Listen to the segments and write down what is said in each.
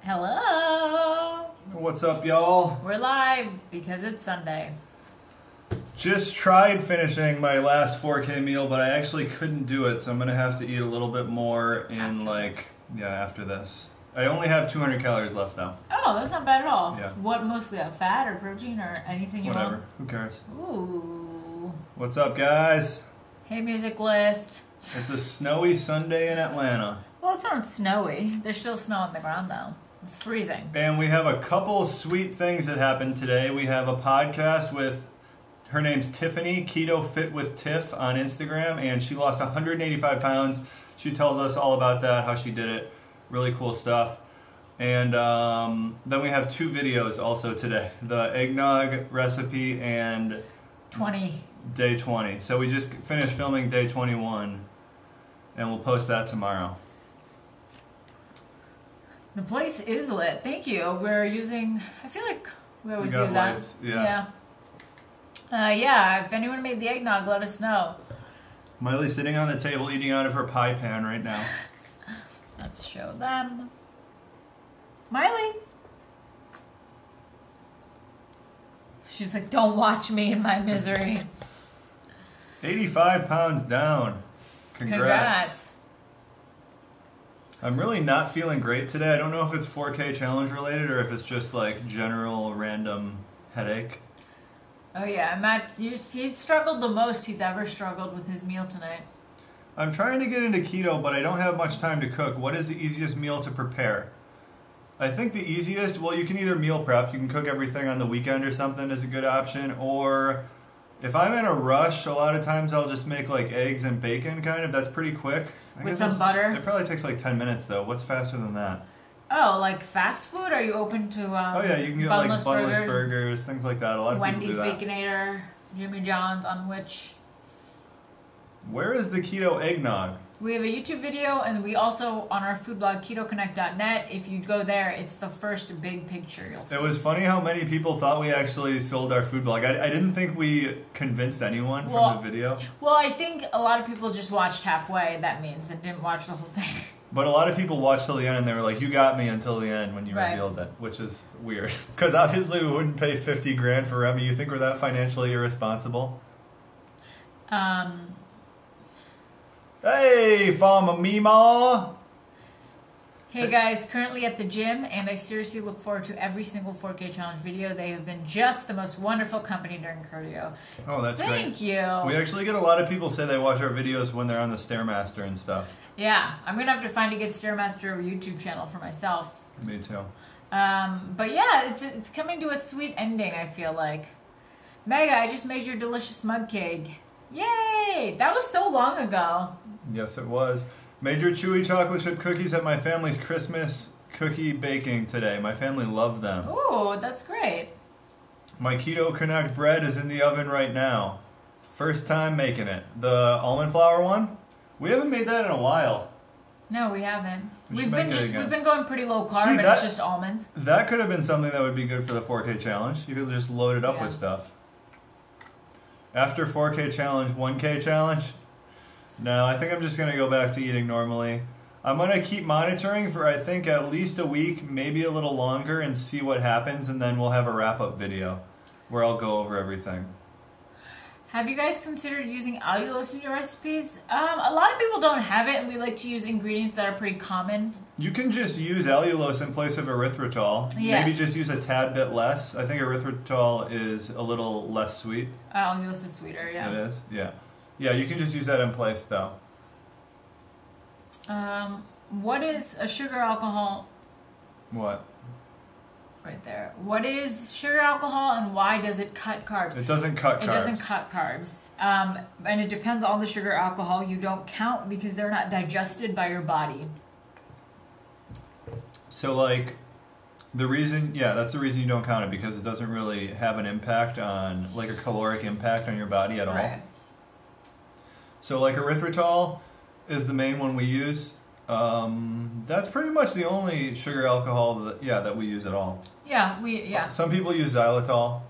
Hello! What's up, y'all? We're live because it's Sunday. Just tried finishing my last 4K meal, but I actually couldn't do it, so I'm gonna have to eat a little bit more after this. I only have 200 calories left though. Oh, that's not bad at all. Yeah. What mostly? Fat or protein or anything you Whatever. want? Who cares? Ooh. What's up, guys? Hey, music list. It's a snowy Sunday in Atlanta. Well, it's not snowy. There's still snow on the ground though. It's freezing. And we have a couple sweet things that happened today. We have a podcast with, her name's Tiffany, Keto Fit with Tiff on Instagram, and she lost 185 pounds. She tells us all about that, how she did it. Really cool stuff. And then we have two videos also today. The eggnog recipe and 20. Day 20. So we just finished filming day 21, and we'll post that tomorrow. The place is lit. Thank you. We're using, I feel like we always got use that. lights, yeah. Yeah, if anyone made the eggnog, let us know. Miley's sitting on the table eating out of her pie pan right now. Let's show them. Miley. She's like, don't watch me in my misery. 85 pounds down. Congrats. I'm really not feeling great today. I don't know if it's 4K challenge related or if it's just like general random headache. Oh yeah, Matt, he's struggled the most he's ever struggled with his meal tonight. I'm trying to get into keto, but I don't have much time to cook. What is the easiest meal to prepare? I think the easiest, well, you can either meal prep. You can cook everything on the weekend or something is a good option. Or if I'm in a rush, a lot of times I'll just make like eggs and bacon kind of. That's pretty quick. With some butter? It probably takes like 10 minutes though. What's faster than that? Oh, like fast food? Are you open to oh yeah, you can get like bunless burgers, things like that. A lot of Wendy's people do that. Baconator, Jimmy John's, on which... Where is the keto eggnog? We have a YouTube video, and we also, on our food blog, ketoconnect.net, if you go there, it's the first big picture you'll see. It was funny how many people thought we actually sold our food blog. I didn't think we convinced anyone from the video. Well, I think a lot of people just watched halfway, that means, and didn't watch the whole thing. But a lot of people watched till the end, and they were like, you got me until the end when you revealed it, which is weird. Because obviously we wouldn't pay 50 grand for Remy. You think we're that financially irresponsible? Hey, Farmer Meemaw! Hey guys, currently at the gym, and I seriously look forward to every single 4K challenge video. They have been just the most wonderful company during cardio. Oh, that's great. Thank you. We actually get a lot of people say they watch our videos when they're on the Stairmaster and stuff. Yeah, I'm going to have to find a good Stairmaster YouTube channel for myself. Me too. But yeah, it's coming to a sweet ending, I feel like. Mega, I just made your delicious mug cake. Yay! That was so long ago. Yes, it was. Made your chewy chocolate chip cookies at my family's Christmas cookie baking today. My family loved them. Ooh, that's great. My ketoconnect bread is in the oven right now. First time making it. The almond flour one? We haven't made that in a while. No, we haven't. We've been going pretty low carb, but it's just almonds. That could have been something that would be good for the 4K challenge. You could just load it up with stuff. After 4K challenge, 1K challenge? No, I think I'm just going to go back to eating normally. I'm going to keep monitoring for, I think, at least a week, maybe a little longer, and see what happens, and then we'll have a wrap-up video where I'll go over everything. Have you guys considered using allulose in your recipes? A lot of people don't have it, and we like to use ingredients that are pretty common. You can just use allulose in place of erythritol. Yeah. Maybe just use a tad bit less. I think erythritol is a little less sweet. Allulose is sweeter, yeah. It is? Yeah. Yeah, you can just use that in place, though. What is a sugar alcohol? What? Right there. What is sugar alcohol, and why does it cut carbs? It doesn't cut carbs. It doesn't cut carbs. And it depends on the sugar alcohol. You don't count because they're not digested by your body. So, like, that's the reason you don't count it, because it doesn't really have an impact on, like, a caloric impact on your body at all. Right. So, like, erythritol is the main one we use. That's pretty much the only sugar alcohol that we use at all. Yeah, Some people use xylitol.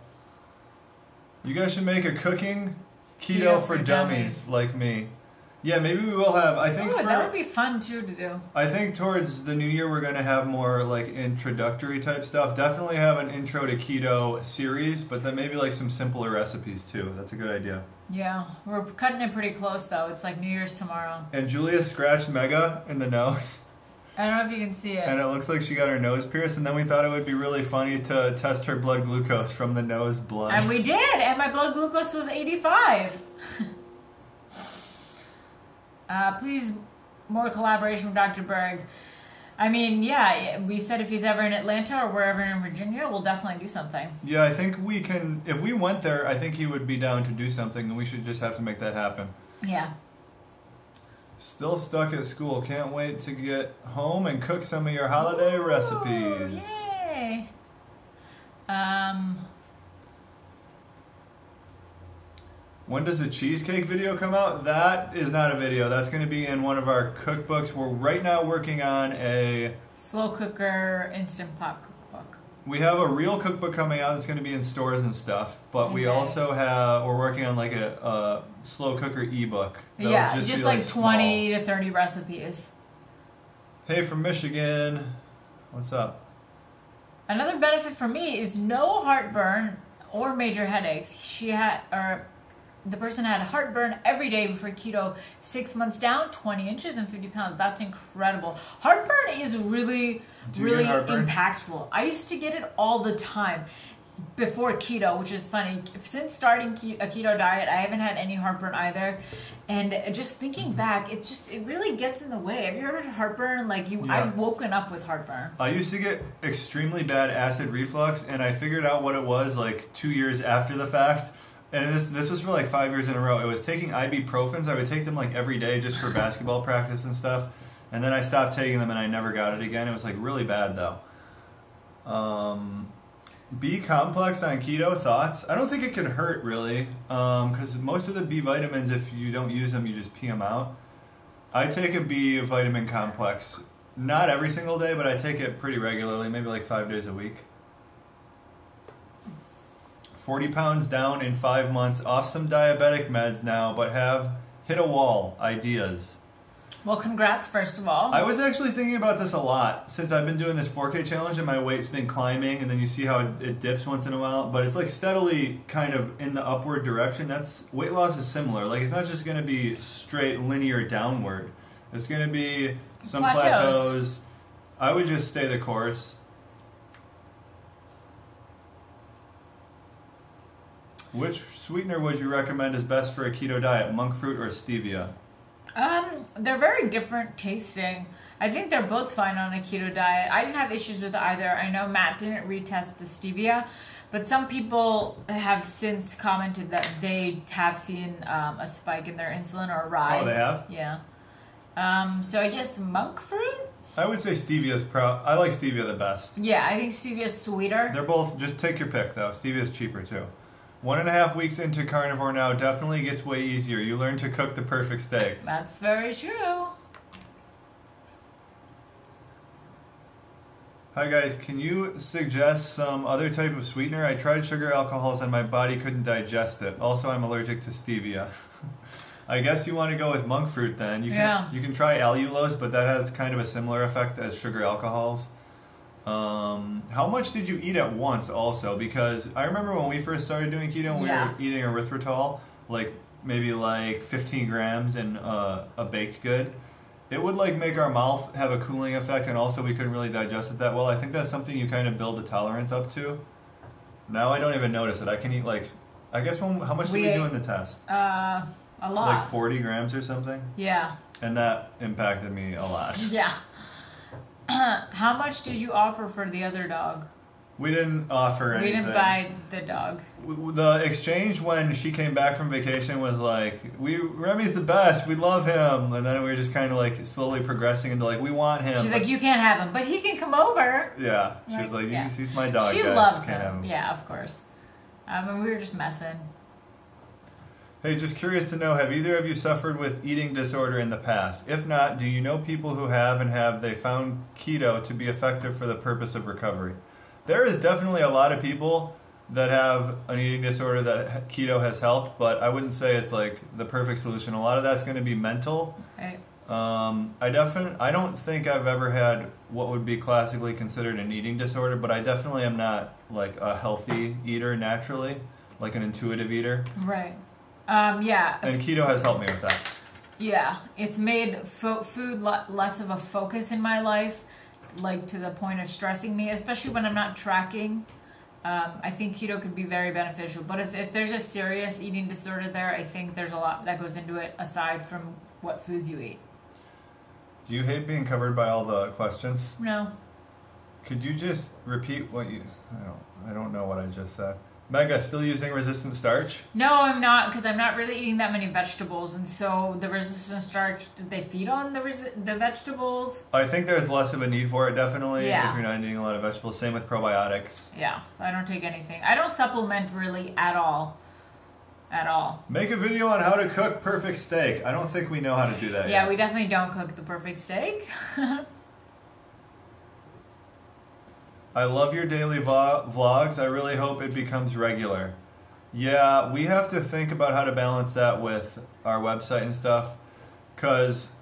You guys should make a cooking keto for dummies like me. Yeah, maybe we will have. I think that would be fun too to do. I think towards the new year we're going to have more like introductory type stuff. Definitely have an intro to keto series, but then maybe like some simpler recipes too. That's a good idea. Yeah, we're cutting it pretty close though. It's like New Year's tomorrow. And Julia scratched Mega in the nose. I don't know if you can see it. And it looks like she got her nose pierced, and then we thought it would be really funny to test her blood glucose from the nose blood. And we did, and my blood glucose was 85. Please, more collaboration with Dr. Berg. I mean, yeah, we said if he's ever in Atlanta or wherever in Virginia, we'll definitely do something. Yeah, I think we can. If we went there, I think he would be down to do something, and we should just have to make that happen. Yeah. Still stuck at school. Can't wait to get home and cook some of your holiday recipes. Yay! When does the cheesecake video come out? That is not a video. That's going to be in one of our cookbooks. We're right now working on a slow cooker instant pot cookbook. We have a real cookbook coming out that's going to be in stores and stuff, but we also we're working on like a slow cooker ebook. Yeah, just like 20 to 30 recipes. Hey, from Michigan. What's up? Another benefit for me is no heartburn or major headaches. The person had heartburn every day before keto, 6 months down, 20 inches and 50 pounds. That's incredible. Heartburn is really impactful. I used to get it all the time before keto, which is funny. Since starting a keto diet, I haven't had any heartburn either. And just thinking back, it really gets in the way. Have you ever had heartburn? I've woken up with heartburn. I used to get extremely bad acid reflux, and I figured out what it was like 2 years after the fact. And this was for like 5 years in a row. It was taking ibuprofens. I would take them like every day just for basketball practice and stuff. And then I stopped taking them and I never got it again. It was like really bad though. B complex on keto, thoughts? I don't think it can hurt really. Because most of the B vitamins, if you don't use them, you just pee them out. I take a B vitamin complex. Not every single day, but I take it pretty regularly, maybe like 5 days a week. 40 pounds down in 5 months, off some diabetic meds now, but have hit a wall. Ideas. Well, congrats, first of all. I was actually thinking about this a lot since I've been doing this 4K challenge and my weight's been climbing, and then you see how it dips once in a while, but it's like steadily kind of in the upward direction. Weight loss is similar. Like, it's not just going to be straight linear downward. It's going to be some plateaus. I would just stay the course. Which sweetener would you recommend is best for a keto diet, monk fruit or stevia? They're very different tasting. I think they're both fine on a keto diet. I didn't have issues with either. I know Matt didn't retest the stevia, but some people have since commented that they have seen a spike in their insulin or a rise. Oh, they have? Yeah. So I guess monk fruit? I would say stevia's I like stevia the best. Yeah, I think stevia's sweeter. They're both, just take your pick though. Stevia's cheaper too. 1.5 weeks into carnivore now definitely gets way easier. You learn to cook the perfect steak. That's very true. Hi guys, can you suggest some other type of sweetener? I tried sugar alcohols and my body couldn't digest it. Also, I'm allergic to stevia. I guess you want to go with monk fruit then. You can try allulose, but that has kind of a similar effect as sugar alcohols. How much did you eat at once also? Because I remember when we first started doing keto, we were eating erythritol, maybe 15 grams in a baked good. It would make our mouth have a cooling effect, and also we couldn't really digest it that well. I think that's something you kind of build a tolerance up to. Now I don't even notice it. I can eat I guess how much did we do in the test? A lot. 40 grams or something? Yeah. And that impacted me a lot. Yeah. How much did you offer for the other dog? We didn't offer anything. We didn't buy the dog. The exchange when she came back from vacation was Remy's the best. We love him. And then we were just kind of slowly progressing into we want him. She's like, you can't have him, but he can come over. Yeah. She was like, he's my dog. She guys. loves him. Yeah, of course. And we were just messing. Hey, just curious to know, have either of you suffered with eating disorder in the past? If not, do you know people who have, and have they found keto to be effective for the purpose of recovery? There is definitely a lot of people that have an eating disorder that keto has helped, but I wouldn't say it's like the perfect solution. A lot of that's going to be mental. Right. I don't think I've ever had what would be classically considered an eating disorder, but I definitely am not like a healthy eater naturally, like an intuitive eater. Right. Yeah. And keto has helped me with that. Yeah. It's made food less of a focus in my life, like to the point of stressing me, especially when I'm not tracking. I think keto could be very beneficial. But if there's a serious eating disorder there, I think there's a lot that goes into it aside from what foods you eat. Do you hate being covered by all the questions? No. Could you just repeat what you... I don't know what I just said. Mega, still using resistant starch? No, I'm not, because I'm not really eating that many vegetables, and so the resistant starch, did they feed on the vegetables? I think there's less of a need for it, definitely, yeah. if you're not eating a lot of vegetables. Same with probiotics. Yeah, so I don't take anything. I don't supplement really at all. At all. Make a video on how to cook perfect steak. I don't think we know how to do that Yeah, yet. we definitely don't cook the perfect steak. I love your daily vlogs. I really hope it becomes regular. Yeah, we have to think about how to balance that with our website and stuff, because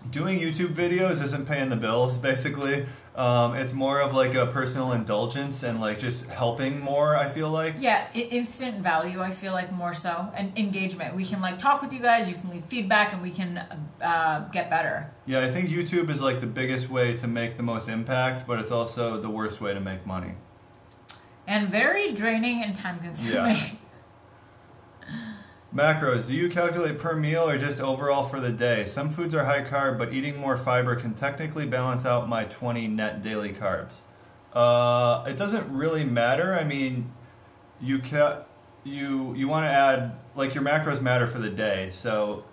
doing YouTube videos isn't paying the bills, basically. It's more of like a personal indulgence and like just helping more, I feel like. Yeah, instant value, I feel like, more so. And engagement. We can like talk with you guys, you can leave feedback, and we can get better. Yeah, I think YouTube is like the biggest way to make the most impact, but it's also the worst way to make money. And very draining and time consuming. Yeah. Macros, do you calculate per meal or just overall for the day? Some foods are high carb, but eating more fiber can technically balance out my 20 net daily carbs. It doesn't really matter. I mean, you want to add, like, your macros matter for the day, so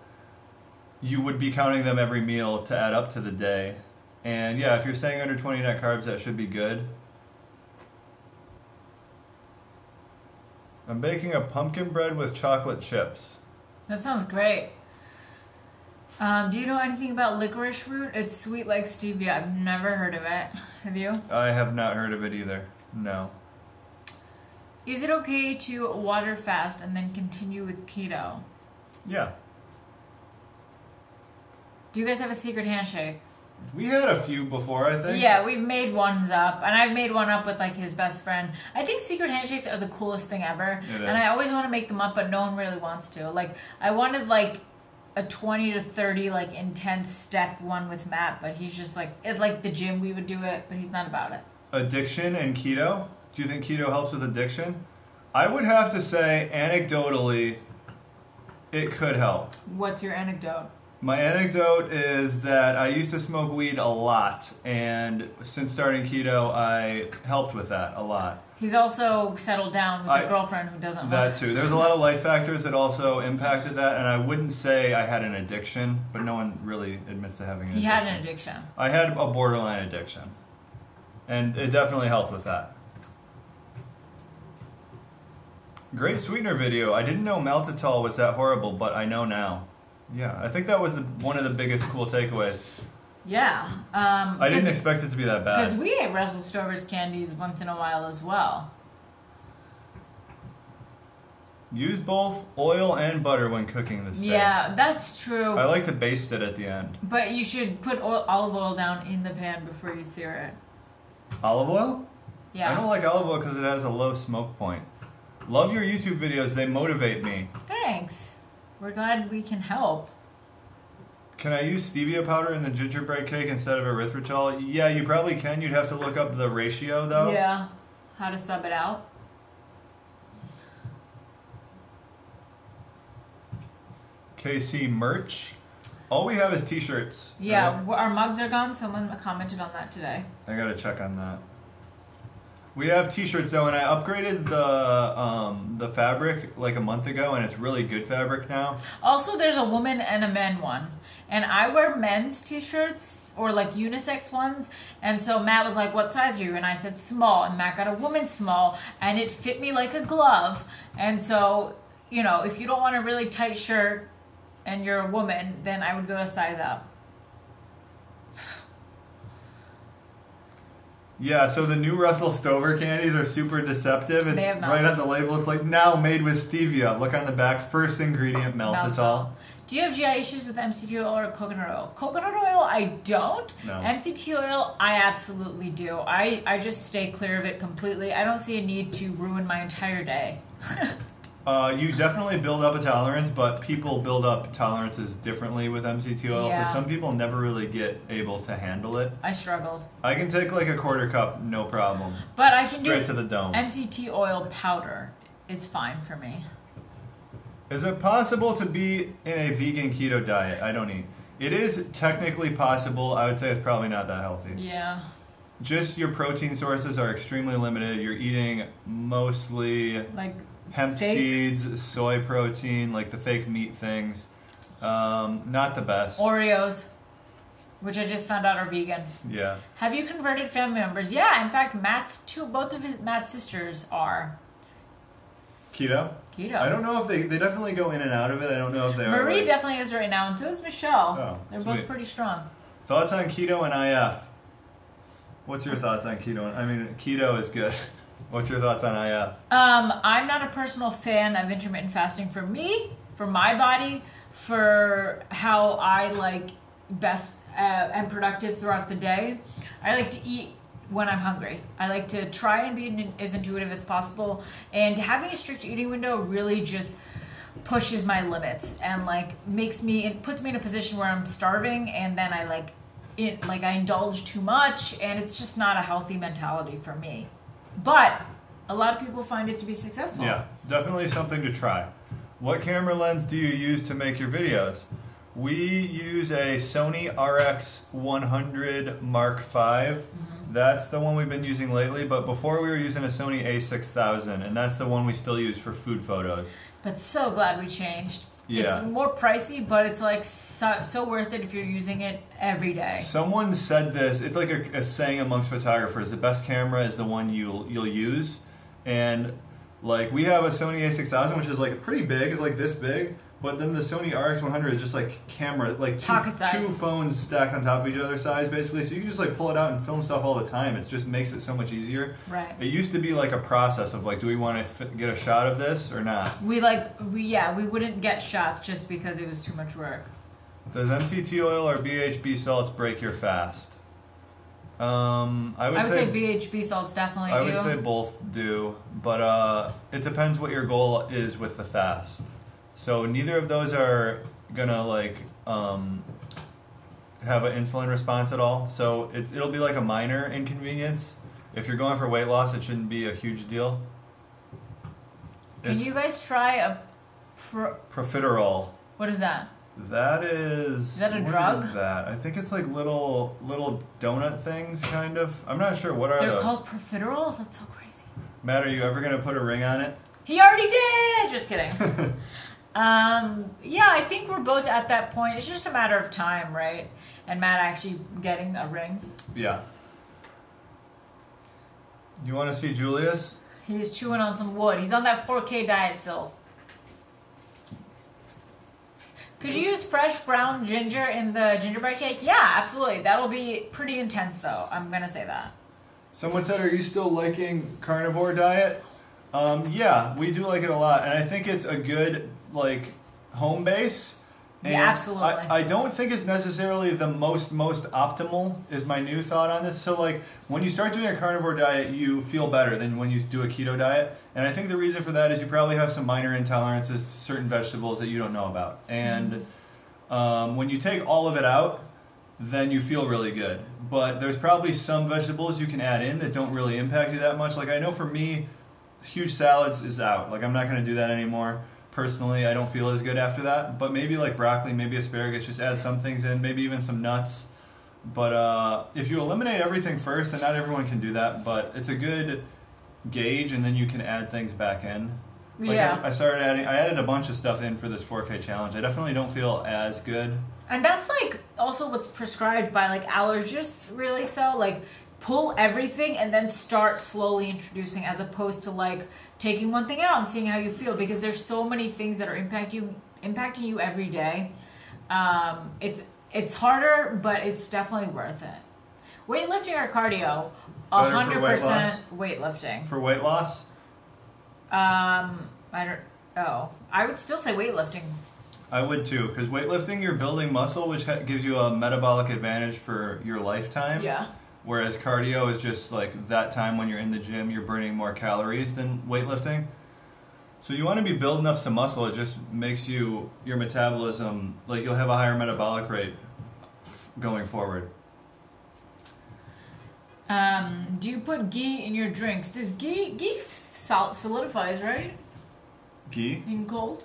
you would be counting them every meal to add up to the day. And yeah, if you're saying under 20 net carbs, that should be good. I'm baking a pumpkin bread with chocolate chips. That sounds great. Do you know anything about licorice root? It's sweet like stevia. I've never heard of it. Have you? I have not heard of it either. No. Is it okay to water fast and then continue with keto? Yeah. Do you guys have a secret handshake? We had a few before, I think. Yeah, we've made ones up, and I've made one up with like his best friend. I think secret handshakes are the coolest thing ever, and I always want to make them up, but no one really wants to. Like, I wanted like a 20 to 30 like intense step one with Matt, but he's just like, it's like the gym we would do it, but he's not about it. Addiction and keto? Do you think keto helps with addiction? I would have to say, anecdotally, it could help. What's your anecdote? My anecdote is that I used to smoke weed a lot, and since starting keto, I helped with that a lot. He's also settled down with a girlfriend who doesn't. That too. There's a lot of life factors that also impacted that, and I wouldn't say I had an addiction, but no one really admits to having an addiction. He had an addiction. I had a borderline addiction, and it definitely helped with that. Great Sweetener video. I didn't know maltitol was that horrible, but I know now. Yeah, I think that was one of the biggest cool takeaways. Yeah. I didn't expect it to be that bad. Because we ate Russell Stover's candies once in a while as well. Use both oil and butter when cooking the steak. Yeah, that's true. I like to baste it at the end. But you should put olive oil down in the pan before you sear it. Olive oil? Yeah. I don't like olive oil because it has a low smoke point. Love your YouTube videos. They motivate me. Thanks. We're glad we can help. Can I use stevia powder in the gingerbread cake instead of erythritol? Yeah, you probably can. You'd have to look up the ratio, though. Yeah. How to sub it out. KC merch. All we have is t-shirts. Yeah, right? our mugs are gone. Someone commented on that today. I gotta check on that. We have t-shirts though, and I upgraded the fabric like a month ago, and it's really good fabric now. Also, there's a woman and a man one, and I wear men's t-shirts or like unisex ones, and so Matt was like, "What size are you?" And I said small, and Matt got a woman's small, and it fit me like a glove. And so, you know, if you don't want a really tight shirt and you're a woman, then I would go a size up. Keto Yeah, so the new Russell Stover candies are super deceptive. It's right on the label. It's like now made with stevia. Look on the back. First ingredient, maltitol. Do you have GI issues with MCT oil or coconut oil? Coconut oil, I don't. No. MCT oil, I absolutely do. I just stay clear of it completely. I don't see a need to ruin my entire day. You definitely build up a tolerance, but people build up tolerances differently with MCT oil. Yeah. So some people never really get able to handle it. I struggled. I can take like a quarter cup, no problem. But I can straight do to the dome. MCT oil powder. It's fine for me. Is it possible to be in a vegan keto diet? I don't eat. It is technically possible. I would say it's probably not that healthy. Yeah. Just your protein sources are extremely limited. You're eating mostly like hemp seeds, soy protein, like the fake meat things. Not the best. Oreos, which I just found out are vegan. Yeah. Have you converted family members? Yeah, in fact, both of Matt's sisters are. Keto? Keto. I don't know if they definitely go in and out of it. I don't know if they are. Marie definitely is right now, and so is Michelle. Oh, They're sweet. both pretty strong. Thoughts on keto and IF? What's your thoughts on keto? I mean, keto is good. What's your thoughts on IF? I'm not a personal fan of intermittent fasting for me, for my body, for how I like best and productive throughout the day. I like to eat when I'm hungry. I like to try and be as intuitive as possible, and having a strict eating window really just pushes my limits and like puts me in a position where I'm starving, and then I I indulge too much, and it's just not a healthy mentality for me. But a lot of people find it to be successful. Yeah, definitely something to try. What camera lens do you use to make your videos? We use a Sony RX100 Mark V. Mm-hmm. That's the one we've been using lately, but before we were using a Sony A6000, and that's the one we still use for food photos. But so glad we changed. Yeah. It's more pricey, but it's like so worth it if you're using it every day. Someone said this, it's like a saying amongst photographers, the best camera is the one you'll use. And like we have a Sony A6000, which is like pretty big, it's like this big, but then the Sony RX100 is just like camera, like two phones stacked on top of each other size basically, so you can just like pull it out and film stuff all the time. It just makes it so much easier. Right. It used to be like a process of like, do we want to get a shot of this or not? We wouldn't get shots just because it was too much work. Does MCT oil or BHB salts break your fast? I would say BHB salts definitely do. I would say both do, but it depends what your goal is with the fast. So neither of those are gonna like have an insulin response at all. So it'll be like a minor inconvenience. If you're going for weight loss, it shouldn't be a huge deal. Can you guys try a profiterole? What is that? That is. Is that a drug? What is that? I think it's like little donut things, kind of. I'm not sure. What are those? They're called profiteroles? That's so crazy. Matt, are you ever gonna put a ring on it? He already did! Just kidding. Yeah, I think we're both at that point. It's just a matter of time, right? And Matt actually getting a ring. Yeah. You want to see Julius? He's chewing on some wood. He's on that 4K diet still. Could you use fresh ground ginger in the gingerbread cake? Yeah, absolutely. That'll be pretty intense, though. I'm going to say that. Someone said, are you still liking carnivore diet? Yeah, we do like it a lot. And I think it's a good, like, home base. And yeah, absolutely. I don't think it's necessarily the most optimal is my new thought on this. So, like, when you start doing a carnivore diet, you feel better than when you do a keto diet. And I think the reason for that is you probably have some minor intolerances to certain vegetables that you don't know about. And when you take all of it out, then you feel really good. But there's probably some vegetables you can add in that don't really impact you that much. Like, I know for me, huge salads is out. Like, I'm not going to do that anymore. Personally, I don't feel as good after that, but maybe like broccoli, maybe asparagus, just add some things in, maybe even some nuts. But if you eliminate everything first, and not everyone can do that, but it's a good gauge, and then you can add things back in. Like yeah. I added a bunch of stuff in for this 4K challenge. I definitely don't feel as good. And that's like also what's prescribed by like allergists, really. So like pull everything and then start slowly introducing, as opposed to like taking one thing out and seeing how you feel, because there's so many things that are impacting you every day. It's harder, but it's definitely worth it. Weightlifting or cardio? Better for weight 100% loss? weightlifting. For weight loss? I don't. Oh, I would still say weightlifting. I would too, because weightlifting, you're building muscle, which gives you a metabolic advantage for your lifetime. Yeah. Whereas cardio is just like that time when you're in the gym, you're burning more calories than weightlifting. So you want to be building up some muscle. It just makes your metabolism, like you'll have a higher metabolic rate going forward. Do you put ghee in your drinks? Does ghee solidifies, right? Ghee? In cold?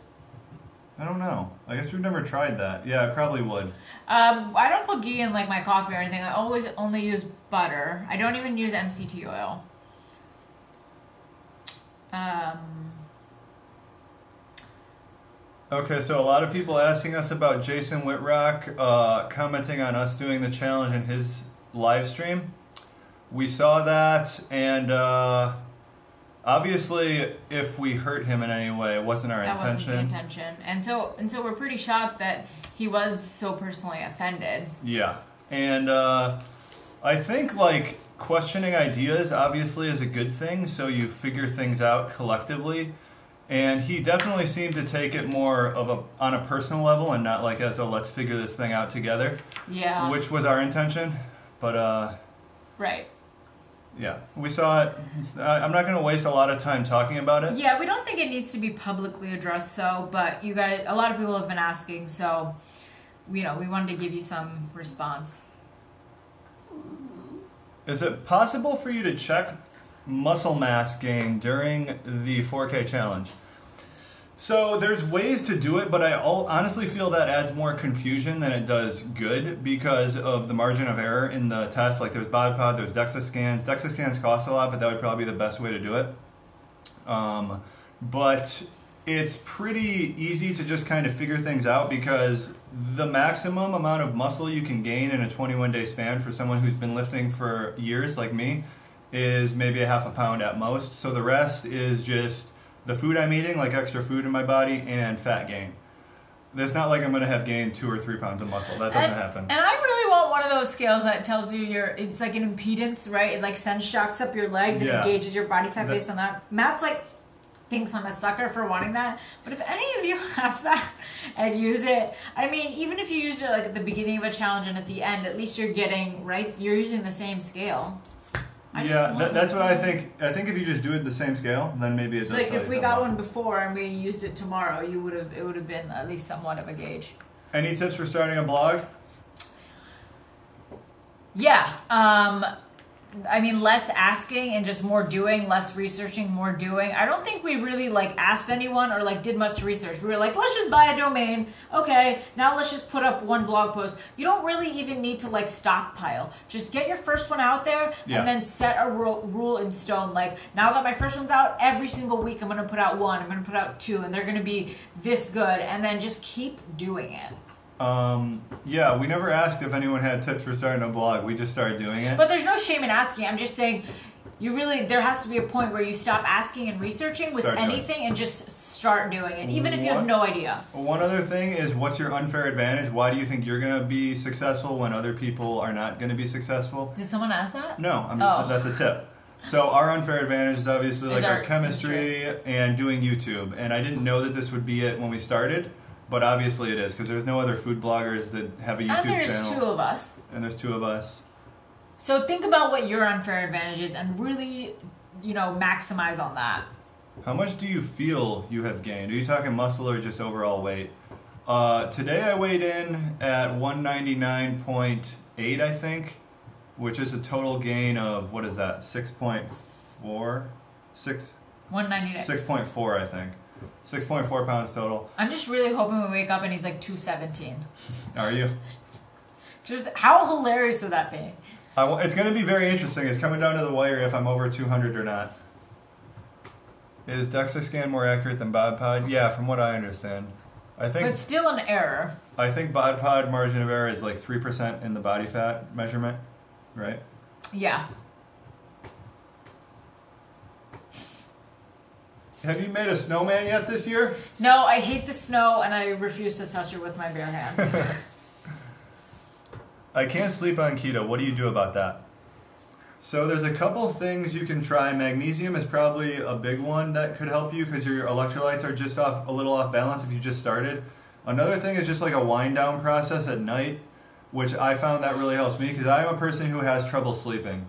I don't know. I guess we've never tried that. Yeah, I probably would. I don't put ghee in like my coffee or anything. I always only use butter. I don't even use MCT oil. Okay, so a lot of people asking us about Jason Whitrock commenting on us doing the challenge in his live stream. We saw that, and obviously, if we hurt him in any way, it wasn't our intention. That wasn't the intention, and so we're pretty shocked that he was so personally offended. Yeah, and I think like questioning ideas obviously is a good thing, so you figure things out collectively. And he definitely seemed to take it more of on a personal level and not like as a let's figure this thing out together. Yeah. Which was our intention, but right. Yeah, we saw it. I'm not going to waste a lot of time talking about it. Yeah, we don't think it needs to be publicly addressed, but you guys, a lot of people have been asking, so we wanted to give you some response. Is it possible for you to check muscle mass gain during the 4K challenge? So there's ways to do it, but I honestly feel that adds more confusion than it does good because of the margin of error in the test. Like there's BodPod, there's DEXA scans. DEXA scans cost a lot, but that would probably be the best way to do it. But it's pretty easy to just kind of figure things out because the maximum amount of muscle you can gain in a 21-day span for someone who's been lifting for years like me is maybe a half a pound at most. So the rest is just the food I'm eating, like extra food in my body, and fat gain. It's not like I'm going to have gained 2 or 3 pounds of muscle. That doesn't happen. And I really want one of those scales that tells you it's like an impedance, right? It like shocks up your legs and it gauges your body fat based on that. Matt's like thinks I'm a sucker for wanting that. But if any of you have that and use it, I mean, even if you used it like at the beginning of a challenge and at the end, at least you're getting, right? You're using the same scale. That's what I think. I think if you just do it the same scale, then maybe it's like if we got one before and we used it tomorrow, it would have been at least somewhat of a gauge. Any tips for starting a blog? Yeah. I mean, less asking and just more doing, less researching, more doing. I don't think we really like asked anyone or like did much research. We were like, let's just buy a domain. Okay, now let's just put up one blog post. You don't really even need to like stockpile. Just get your first one out there and then set a rule in stone. Like now that my first one's out, every single week I'm going to put out 1, I'm going to put out 2, and they're going to be this good. And then just keep doing it. Yeah, we never asked if anyone had tips for starting a blog. We just started doing it. But there's no shame in asking. I'm just saying, there has to be a point where you stop asking and researching with anything and just start doing it, even if you have no idea. One other thing is, what's your unfair advantage? Why do you think you're going to be successful when other people are not going to be successful? Did someone ask that? No, that's a tip. So our unfair advantage is obviously like our chemistry and doing YouTube. And I didn't know that this would be it when we started. But obviously it is, because there's no other food bloggers that have a YouTube channel. And there's 2 of us. And there's 2 of us. So think about what your unfair advantage is and really, maximize on that. How much do you feel you have gained? Are you talking muscle or just overall weight? Today I weighed in at 199.8, I think, which is a total gain of, what is that, 6.4? 199. 6.4, I think. 6.4 pounds total. I'm just really hoping we wake up and he's like 217. Are you? Just how hilarious would that be? It's going to be very interesting. It's coming down to the wire if I'm over 200 or not. Is DEXA scan more accurate than BodPod? Yeah, from what I understand. But still an error. I think BodPod margin of error is like 3% in the body fat measurement, right? Yeah. Have you made a snowman yet this year? No, I hate the snow and I refuse to touch it with my bare hands. I can't sleep on keto. What do you do about that? So there's a couple things you can try. Magnesium is probably a big one that could help you because your electrolytes are just a little off balance if you just started. Another thing is just like a wind down process at night, which I found that really helps me because I am a person who has trouble sleeping.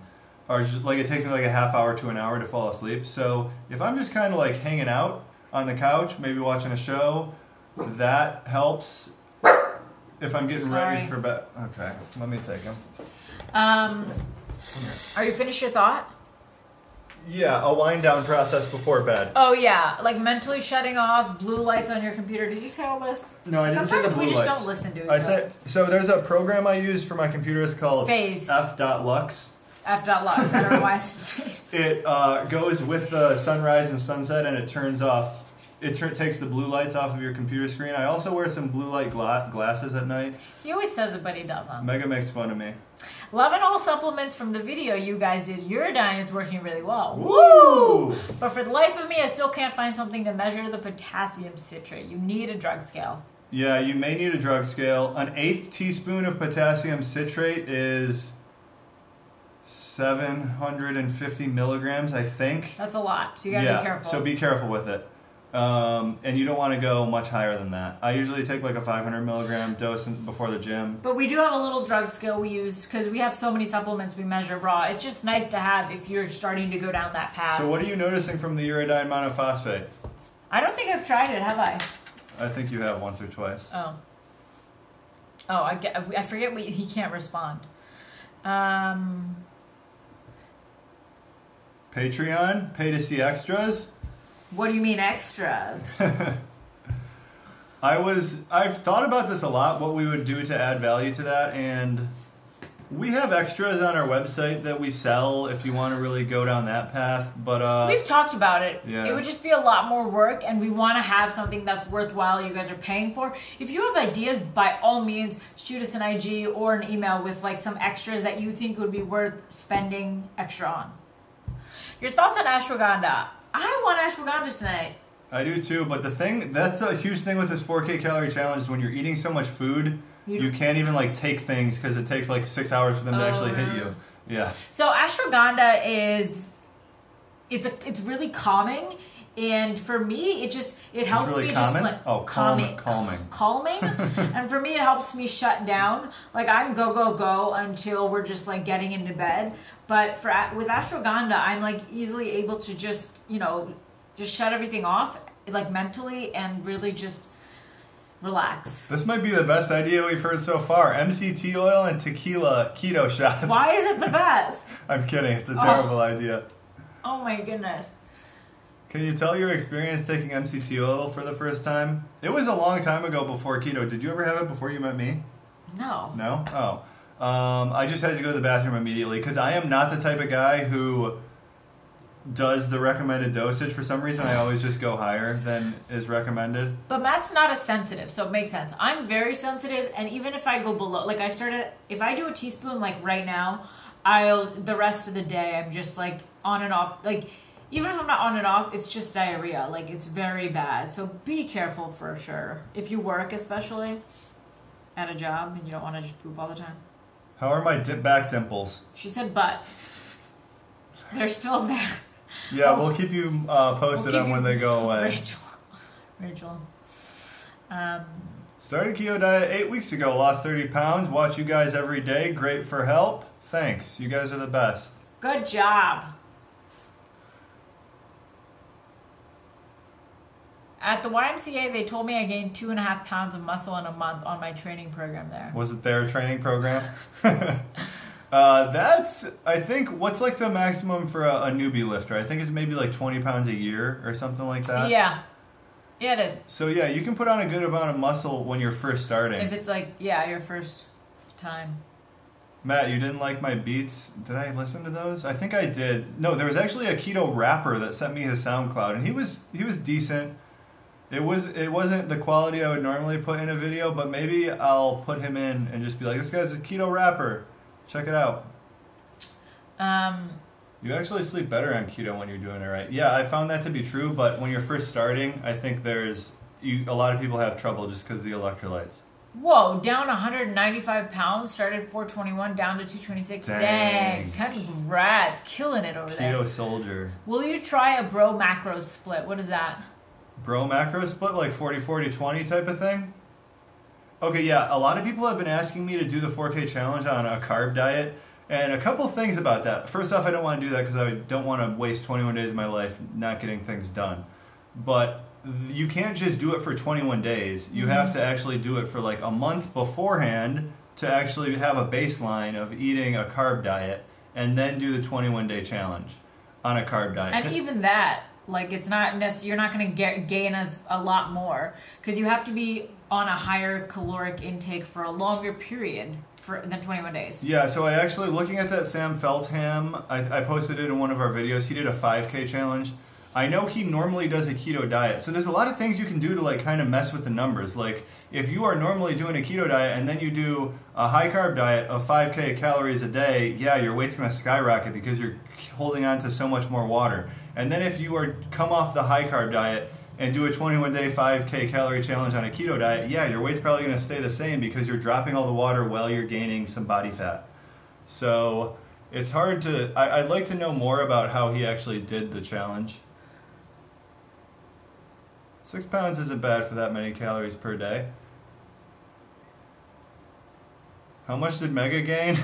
Or just, like it takes me like a half hour to an hour to fall asleep. So if I'm just kind of like hanging out on the couch, maybe watching a show, that helps. If I'm getting ready for bed. Okay, let me take them. Are you finished your thought? Yeah, a wind down process before bed. Oh yeah, like mentally shutting off blue lights on your computer. Did you say all this? No, I didn't say the blue lights. We just don't listen to it. I said so. There's a program I use for my computer. It's called Phase. F.lux. F.lux. I don't know why I said phase. It goes with the sunrise and sunset, and it turns off. It takes the blue lights off of your computer screen. I also wear some blue light glasses at night. He always says it, but he doesn't. Mega makes fun of me. Loving all supplements from the video you guys did. Uridine is working really well. Woo! But for the life of me, I still can't find something to measure the potassium citrate. You need a drug scale. Yeah, you may need a drug scale. An 1/8 teaspoon of potassium citrate is 750 milligrams, I think. That's a lot, so you gotta be careful. So be careful with it. And you don't want to go much higher than that. I usually take like a 500 milligram dose before the gym. But we do have a little drug scale we use because we have so many supplements we measure raw. It's just nice to have if you're starting to go down that path. So what are you noticing from the uridine monophosphate? I don't think I've tried it, have I? I think you have once or twice. Oh, I forget he can't respond. Patreon? Pay to see extras? What do you mean extras? I've thought about this a lot, what we would do to add value to that, and we have extras on our website that we sell if you want to really go down that path, but we've talked about it. Yeah. It would just be a lot more work, and we want to have something that's worthwhile you guys are paying for. If you have ideas, by all means, shoot us an IG or an email with like some extras that you think would be worth spending extra on. Your thoughts on ashwagandha? I want ashwagandha tonight. I do too, but that's a huge thing with this 4K calorie challenge is when you're eating so much food, you can't even like take things because it takes like 6 hours for them to actually hit you. Yeah. So ashwagandha it's really calming, and for me it helps really me calming? just like calming. And for me it helps me shut down. Like I'm go until we're just like getting into bed. But with ashwagandha, I'm like easily able to just shut everything off like mentally and really just relax. This might be the best idea we've heard so far. MCT oil and tequila keto shots. Why is it the best? I'm kidding. It's a terrible idea. Oh my goodness. Can you tell your experience taking MCT oil for the first time? It was a long time ago before keto. Did you ever have it before you met me? No. No? Oh. I just had to go to the bathroom immediately because I am not the type of guy who does the recommended dosage. For some reason, I always just go higher than is recommended. But Matt's not as sensitive, so it makes sense. I'm very sensitive, and even if I go below, like if I do a teaspoon like right now, the rest of the day I'm just like on and off. Like even if I'm not on and off, it's just diarrhea. Like it's very bad. So be careful for sure. If you work, especially at a job, and you don't want to just poop all the time. How are my back dimples? She said butt. They're still there. Yeah, we'll keep you posted on when they go away. Rachel. Started keto diet 8 weeks ago. Lost 30 pounds. Watch you guys every day. Great for help. Thanks. You guys are the best. Good job. At the YMCA, they told me I gained 2.5 pounds of muscle in a month on my training program there. Was it their training program? That's, I think, what's like the maximum for a newbie lifter? I think it's maybe like 20 pounds a year or something like that. Yeah. Yeah, it is. So yeah, you can put on a good amount of muscle when you're first starting. If it's like, yeah, your first time. Matt, you didn't like my beats? Did I listen to those? I think I did. No, there was actually a keto rapper that sent me his SoundCloud, and he was decent. It wasn't the quality I would normally put in a video, but maybe I'll put him in and just be like, this guy's a keto rapper. Check it out. You actually sleep better on keto when you're doing it right. Yeah, I found that to be true, but when you're first starting, I think a lot of people have trouble just because of the electrolytes. Whoa, down 195 pounds, started 421, down to 226. Dang. Congrats. Killing it over there. Keto soldier. Will you try a bro macros split? What is that? Bro macro split, like 40-40-20 type of thing? Okay, yeah, a lot of people have been asking me to do the 4K challenge on a carb diet, and a couple things about that. First off, I don't want to do that because I don't want to waste 21 days of my life not getting things done. But you can't just do it for 21 days. You have to actually do it for like a month beforehand to actually have a baseline of eating a carb diet, and then do the 21-day challenge on a carb diet. And even that, like, it's not necessarily, you're not going to gain us a lot more because you have to be on a higher caloric intake for a longer period than 21 days. Yeah, so I actually, looking at that Sam Feltham, I posted it in one of our videos. He did a 5K challenge. I know he normally does a keto diet. So there's a lot of things you can do to like kind of mess with the numbers. Like if you are normally doing a keto diet and then you do a high carb diet of 5K calories a day, yeah, your weight's going to skyrocket because you're holding on to so much more water. And then if you come off the high carb diet and do a 21-day 5K calorie challenge on a keto diet, yeah, your weight's probably going to stay the same because you're dropping all the water while you're gaining some body fat. So it's hard to, I'd like to know more about how he actually did the challenge. 6 pounds isn't bad for that many calories per day. How much did Mega gain?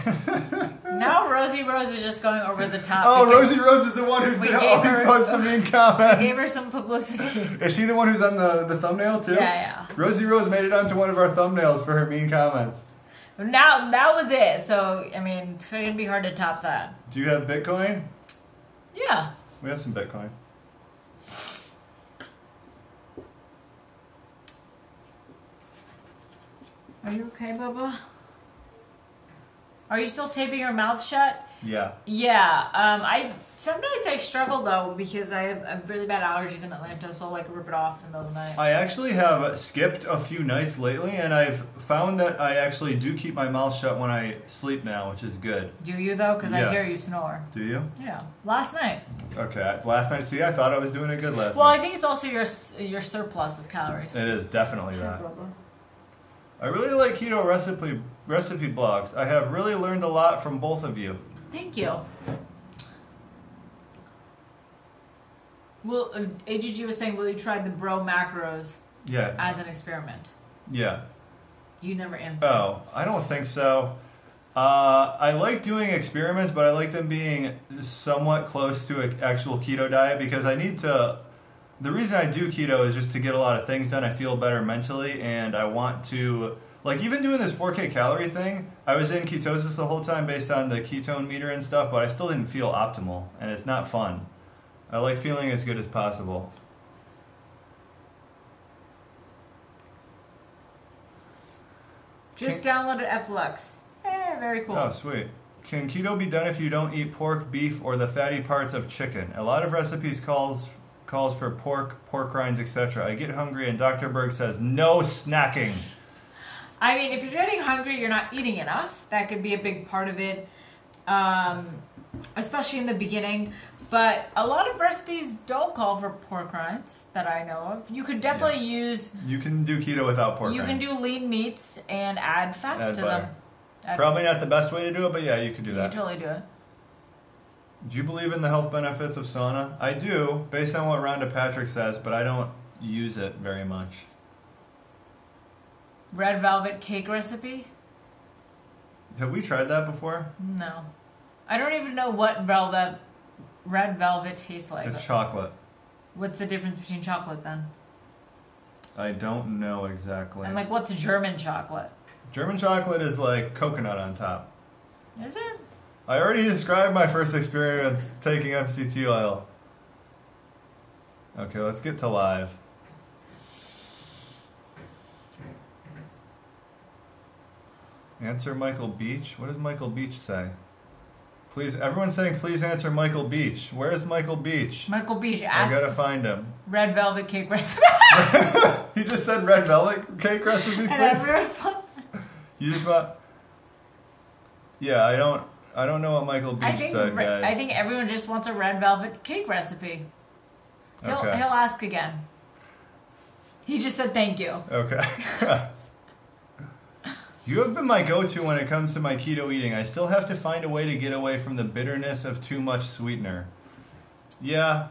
Now Rosie Rose is just going over the top. Oh, Rosie Rose is the one who's been always posting mean comments. We gave her some publicity. Is she the one who's on the thumbnail too? Yeah. Rosie Rose made it onto one of our thumbnails for her mean comments. Now, that was it. So, I mean, it's going to be hard to top that. Do you have Bitcoin? Yeah. We have some Bitcoin. Are you okay, Bubba? Are you still taping your mouth shut? Yeah. Yeah. Sometimes I struggle though because I have really bad allergies in Atlanta, so I'll like rip it off in the middle of the night. I actually have skipped a few nights lately, and I've found that I actually do keep my mouth shut when I sleep now, which is good. Do you though? Because Yeah. I hear you snore. Do you? Yeah. Last night. Okay. Last night, see, I thought I was doing it good last Well, night. I think it's also your surplus of calories. It is definitely that. Bubba. I really like keto recipe blogs. I have really learned a lot from both of you. Thank you. Well, AGG was saying, will you try the bro macros Yeah. as an experiment? Yeah. You never answered. Oh, I don't think so. I like doing experiments, but I like them being somewhat close to an actual keto diet because I need to... The reason I do keto is just to get a lot of things done. I feel better mentally, and I want to... Like, even doing this 4K calorie thing, I was in ketosis the whole time based on the ketone meter and stuff, but I still didn't feel optimal, and it's not fun. I like feeling as good as possible. Just downloaded FLux. Very cool. Oh, sweet. Can keto be done if you don't eat pork, beef, or the fatty parts of chicken? A lot of recipes calls for pork rinds, etc. I get hungry, and Dr. Berg says, no snacking. I mean, if you're getting hungry, you're not eating enough. That could be a big part of it, especially in the beginning. But a lot of recipes don't call for pork rinds that I know of. You could definitely use... You can do keto without pork rinds. You can do lean meats and add fats to them. Probably not the best way to do it, but yeah, you could do that. You can totally do it. Do you believe in the health benefits of sauna? I do, based on what Rhonda Patrick says, but I don't use it very much. Red velvet cake recipe? Have we tried that before? No. I don't even know what red velvet tastes like. It's chocolate. What's the difference between chocolate then? I don't know exactly. And like, what's German chocolate? German chocolate is like coconut on top. Is it? I already described my first experience taking MCT oil. Okay, let's get to live. Answer Michael Beach? What does Michael Beach say? Please, everyone's saying please answer Michael Beach. Where is Michael Beach? Michael Beach I asked. gotta find him. Red velvet cake recipe. He just said red velvet cake recipe, please. You just want... Yeah, I don't know what Michael Beach said, guys. I think everyone just wants a red velvet cake recipe. He'll ask again. He just said thank you. Okay. You have been my go-to when it comes to my keto eating. I still have to find a way to get away from the bitterness of too much sweetener. Yeah,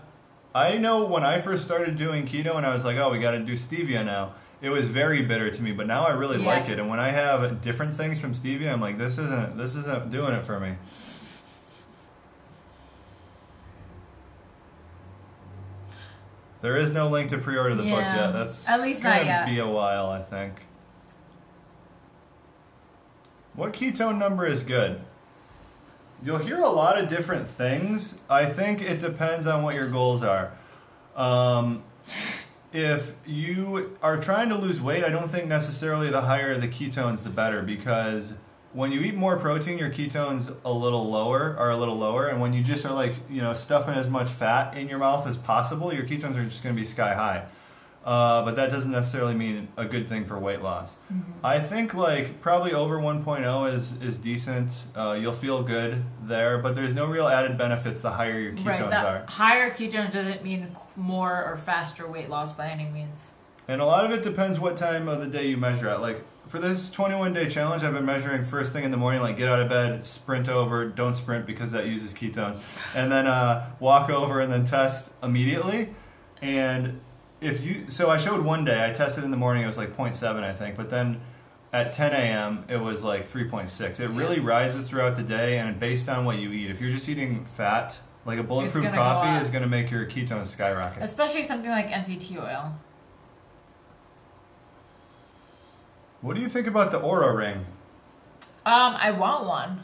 I know when I first started doing keto and I was like, oh, we got to do stevia now. It was very bitter to me, but now I really like it. And when I have different things from stevia, I'm like, this isn't doing it for me. There is no link to pre-order the book yet. That's at least not yet. Be a while, I think. What ketone number is good? You'll hear a lot of different things. I think it depends on what your goals are. If you are trying to lose weight, I don't think necessarily the higher the ketones, the better, because when you eat more protein, your ketones are a little lower, and when you just are like, stuffing as much fat in your mouth as possible, your ketones are just going to be sky high. But that doesn't necessarily mean a good thing for weight loss. Mm-hmm. I think probably over 1.0 is decent. You'll feel good there, but there's no real added benefits the higher your ketones are. Higher ketones doesn't mean more or faster weight loss by any means. And a lot of it depends what time of the day you measure at. Like for this 21-day challenge, I've been measuring first thing in the morning, like get out of bed, sprint over, don't sprint because that uses ketones, and then walk over and then test immediately. And so I showed one day, I tested in the morning, it was like 0.7, I think, but then at 10 a.m., it was like 3.6. It really rises throughout the day, and based on what you eat. If you're just eating fat, like a bulletproof coffee is going to make your ketones skyrocket. Especially something like MCT oil. What do you think about the Aura ring? I want one,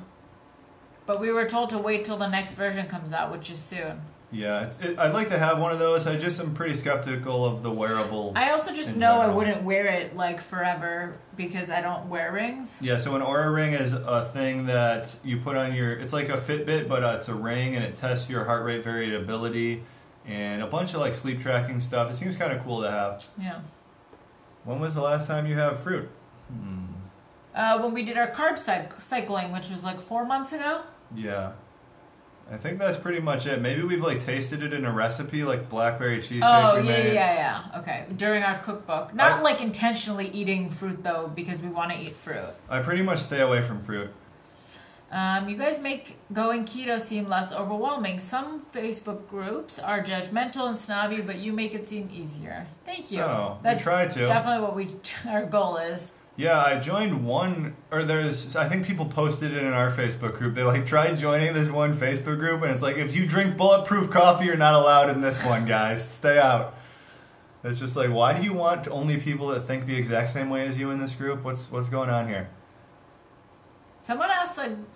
but we were told to wait till the next version comes out, which is soon. Yeah, I'd like to have one of those. I just am pretty skeptical of the wearables. I also just know I wouldn't wear it forever because I don't wear rings. Yeah, so an Aura ring is a thing that you put on it's like a Fitbit, but it's a ring, and it tests your heart rate variability and a bunch of sleep tracking stuff. It seems kind of cool to have. Yeah. When was the last time you had fruit? When we did our carb cycling, which was 4 months ago. Yeah. I think that's pretty much it. Maybe we've tasted it in a recipe, like blackberry cheesecake. Oh, yeah. Okay. During our cookbook. Not intentionally eating fruit, though, because we want to eat fruit. I pretty much stay away from fruit. You guys make going keto seem less overwhelming. Some Facebook groups are judgmental and snobby, but you make it seem easier. Thank you. Oh, we try to. Definitely what our goal is. Yeah, I joined I think people posted it in our Facebook group. They tried joining this one Facebook group, and it's if you drink bulletproof coffee, you're not allowed in this one, guys. Stay out. It's just why do you want only people that think the exact same way as you in this group? What's going on here? Someone asked an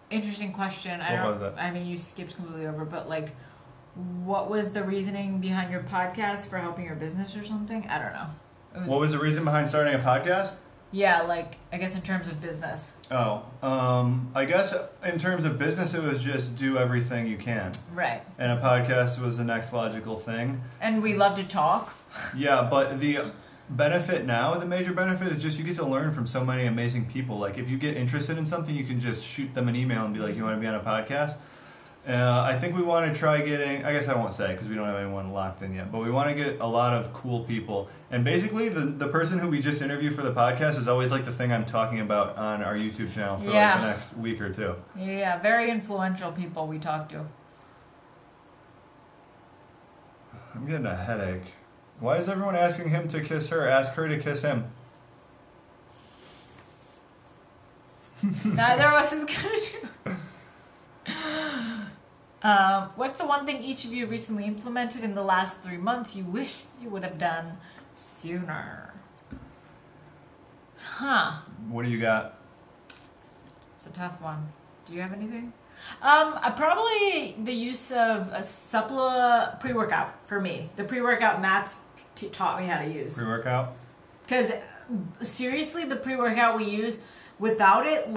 interesting question. What was it? I mean, you skipped completely over, but what was the reasoning behind your podcast for helping your business or something? I don't know. What was the reason behind starting a podcast? Yeah, I guess in terms of business. Oh, I guess in terms of business, it was just do everything you can. Right. And a podcast was the next logical thing. And we love to talk. Yeah, but the major benefit is just you get to learn from so many amazing people. If you get interested in something, you can just shoot them an email and be like, you want to be on a podcast? I think we want to try getting, I guess I won't say because we don't have anyone locked in yet, but we want to get a lot of cool people. And basically, the person who we just interviewed for the podcast is always the thing I'm talking about on our YouTube channel for the next week or two. Yeah, very influential people we talk to. I'm getting a headache. Why is everyone asking him to kiss her? Ask her to kiss him. Neither of us is going to. What's the one thing each of you recently implemented in the last 3 months you wish you would have done sooner? Huh. What do you got? It's a tough one. Do you have anything? Probably the use of a pre-workout for me. The pre-workout Matt's taught me how to use. Pre-workout? Because seriously, the pre-workout we use, without it,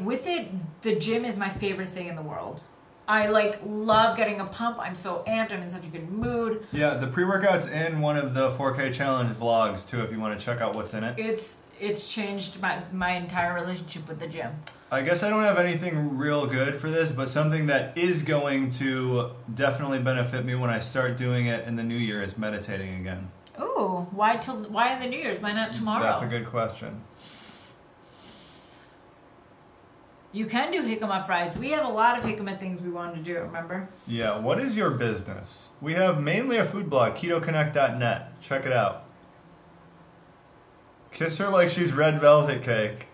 with it, the gym is my favorite thing in the world. I love getting a pump. I'm so amped. I'm in such a good mood. Yeah, the pre-workout's in one of the 4K challenge vlogs too if you want to check out what's in it. It's changed my entire relationship with the gym. I guess I don't have anything real good for this, but something that is going to definitely benefit me when I start doing it in the new year is meditating again. Ooh, why in the New Year's? Why not tomorrow? That's a good question. You can do jicama fries. We have a lot of jicama things we wanted to do, remember? Yeah, what is your business? We have mainly a food blog, ketoconnect.net. Check it out. Kiss her like she's red velvet cake.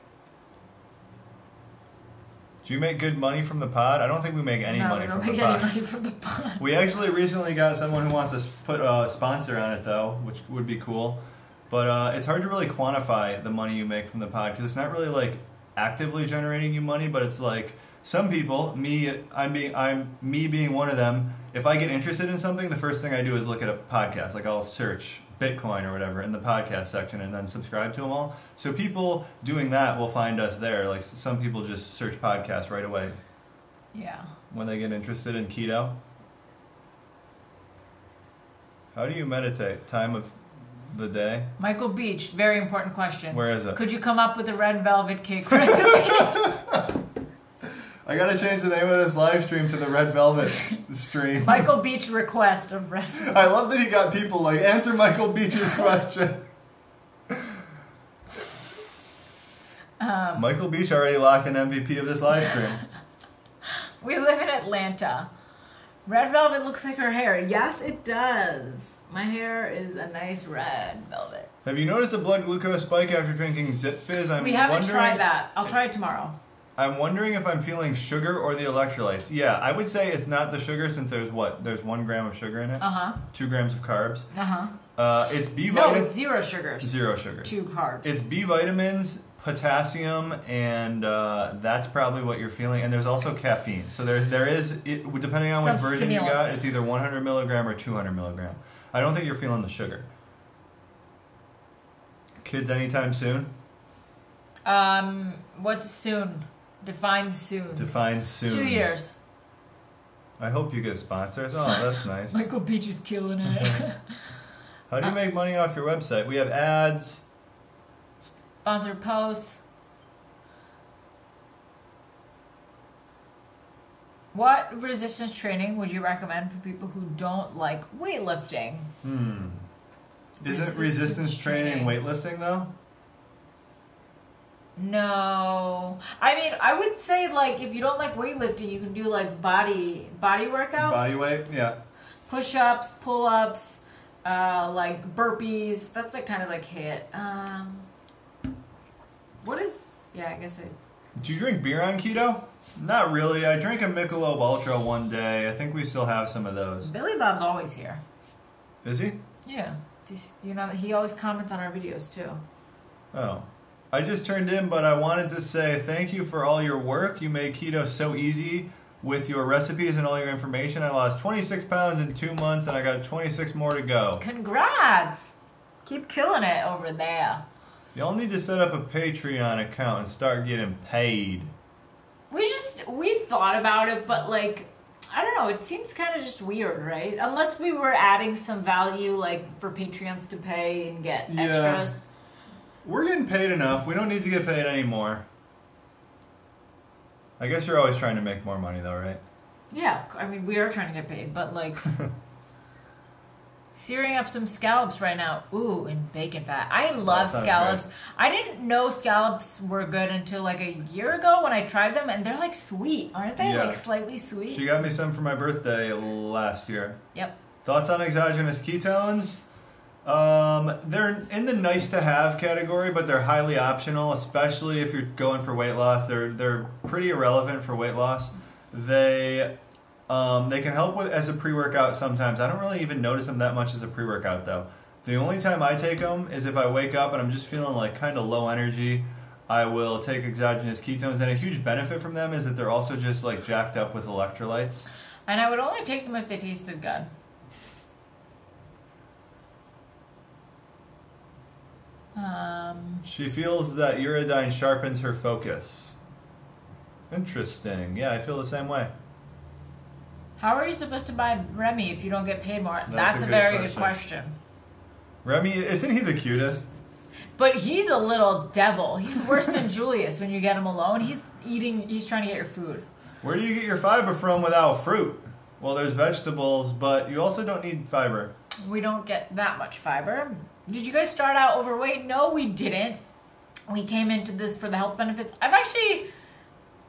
Do you make good money from the pod? I don't think we make any money from the pod. No, we don't make any money from the pod. We actually recently got someone who wants to put a sponsor on it, though, which would be cool. But it's hard to really quantify the money you make from the pod because it's not really like actively generating you money, but it's like some people, me being one of them. If I get interested in something, the first thing I do is look at a podcast. Like I'll search Bitcoin or whatever in the podcast section and then subscribe to them all. So people doing that will find us there. Like some people just search podcasts right away. Yeah. When they get interested in keto. How do you meditate? Time of the day? Michael Beach, very important question. Where is it? Could you come up with a red velvet cake recipe? I gotta change the name of this live stream to the Red Velvet stream. Michael Beach request of red velvet. I love that he got people like, answer Michael Beach's question. Michael Beach already locked an MVP of this live stream. We live in Atlanta. Red velvet looks like her hair. Yes, it does. My hair is a nice red velvet. Have you noticed a blood glucose spike after drinking Zip Fizz? We haven't tried that. I'll try it tomorrow. I'm wondering if I'm feeling sugar or the electrolytes. Yeah, I would say it's not the sugar since there's 1 gram of sugar in it. 2 grams of carbs. It's B vitamins. No, it's 0 sugars. 0 sugars. 2 carbs. It's B vitamins, potassium, and that's probably what you're feeling. And there's also caffeine. So there is, depending on which version you got, it's either 100 milligram or 200 milligram. I don't think you're feeling the sugar. Kids anytime soon? What's soon? Define soon. Define soon. 2 years. I hope you get sponsors. Oh, that's nice. Michael Beach is killing it. How do you make money off your website? We have ads. Sponsored posts. What resistance training would you recommend for people who don't like weightlifting? Isn't resistance training weightlifting though? No. I mean, I would say like if you don't like weightlifting, you can do like body workouts. Body weight, yeah. Push-ups, pull-ups, like burpees. That's like kind of like HIIT. What is? Yeah, I guess Do you drink beer on keto? Not really. I drank a Michelob Ultra one day. I think we still have some of those. Billy Bob's always here. Is he? Yeah. Do you know that he always comments on our videos too? Oh. I just turned in, but I wanted to say thank you for all your work. You made keto so easy with your recipes and all your information. I lost 26 pounds in 2 months, and I got 26 more to go. Congrats! Keep killing it over there. Y'all need to set up a Patreon account and start getting paid. We've thought about it, but like, I don't know, it seems kind of just weird, right? Unless we were adding some value, like for Patreons to pay and get extras. We're getting paid enough. We don't need to get paid anymore. I guess you're always trying to make more money though, right? Yeah, I mean, we are trying to get paid, but like... Searing up some scallops right now. Ooh, and bacon fat. I love scallops. Good. I didn't know scallops were good until like a year ago when I tried them, and they're like sweet, aren't they? Yeah. Like slightly sweet. She got me some for my birthday last year. Yep. Thoughts on exogenous ketones? They're in the nice to have category, but they're highly optional, especially if you're going for weight loss. They're pretty irrelevant for weight loss. They can help with as a pre-workout sometimes. I don't really even notice them that much as a pre-workout though. The only time I take them is if I wake up and I'm just feeling like kind of low energy. I will take exogenous ketones, and a huge benefit from them is that they're also just like jacked up with electrolytes. And I would only take them if they tasted good. She feels that uridine sharpens her focus. Interesting. Yeah, I feel the same way. How are you supposed to buy Remy if you don't get paid more? That's a very good question. Remy, isn't he the cutest? But he's a little devil. He's worse than Julius when you get him alone. He's trying to get your food. Where do you get your fiber from without fruit? Well, there's vegetables, but you also don't need fiber. We don't get that much fiber. Did you guys start out overweight? No, we didn't. We came into this for the health benefits. I've actually